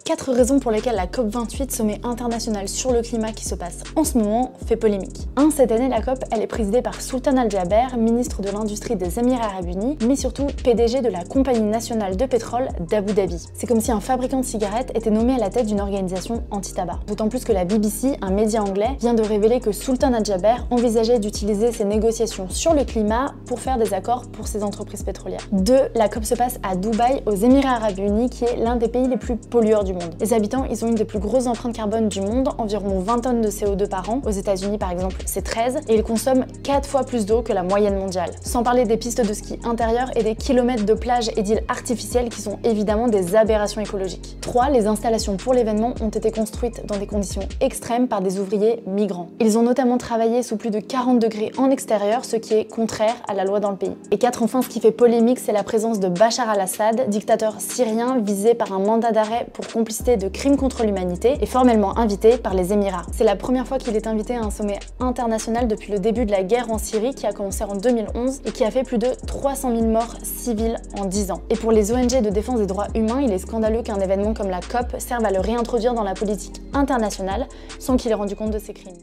4 raisons pour lesquelles la COP28, sommet international sur le climat qui se passe en ce moment, fait polémique. 1. Cette année, la COP, elle est présidée par Sultan Al-Jaber, ministre de l'Industrie des Émirats Arabes Unis, mais surtout PDG de la Compagnie nationale de pétrole d'Abu Dhabi. C'est comme si un fabricant de cigarettes était nommé à la tête d'une organisation anti-tabac. D'autant plus que la BBC, un média anglais, vient de révéler que Sultan Al-Jaber envisageait d'utiliser ses négociations sur le climat pour faire des accords pour ses entreprises pétrolières. 2. La COP se passe à Dubaï, aux Émirats Arabes Unis, qui est l'un des pays les plus pollueurs du monde. Les habitants, ils ont une des plus grosses empreintes carbone du monde, environ 20 tonnes de CO2 par an. Aux États-Unis, par exemple, c'est 13, et ils consomment 4 fois plus d'eau que la moyenne mondiale. Sans parler des pistes de ski intérieures et des kilomètres de plages et d'îles artificielles qui sont évidemment des aberrations écologiques. 3. Les installations pour l'événement ont été construites dans des conditions extrêmes par des ouvriers migrants. Ils ont notamment travaillé sous plus de 40 degrés en extérieur, ce qui est contraire à la loi dans le pays. Et 4. Enfin, ce qui fait polémique, c'est la présence de Bachar al-Assad, dictateur syrien visé par un mandat d'arrêt pour complicité de crimes contre l'humanité et formellement invité par les Émirats. C'est la première fois qu'il est invité à un sommet international depuis le début de la guerre en Syrie qui a commencé en 2011 et qui a fait plus de 300 000 morts civiles en 10 ans. Et pour les ONG de défense des droits humains, il est scandaleux qu'un événement comme la COP serve à le réintroduire dans la politique internationale sans qu'il ait rendu compte de ses crimes.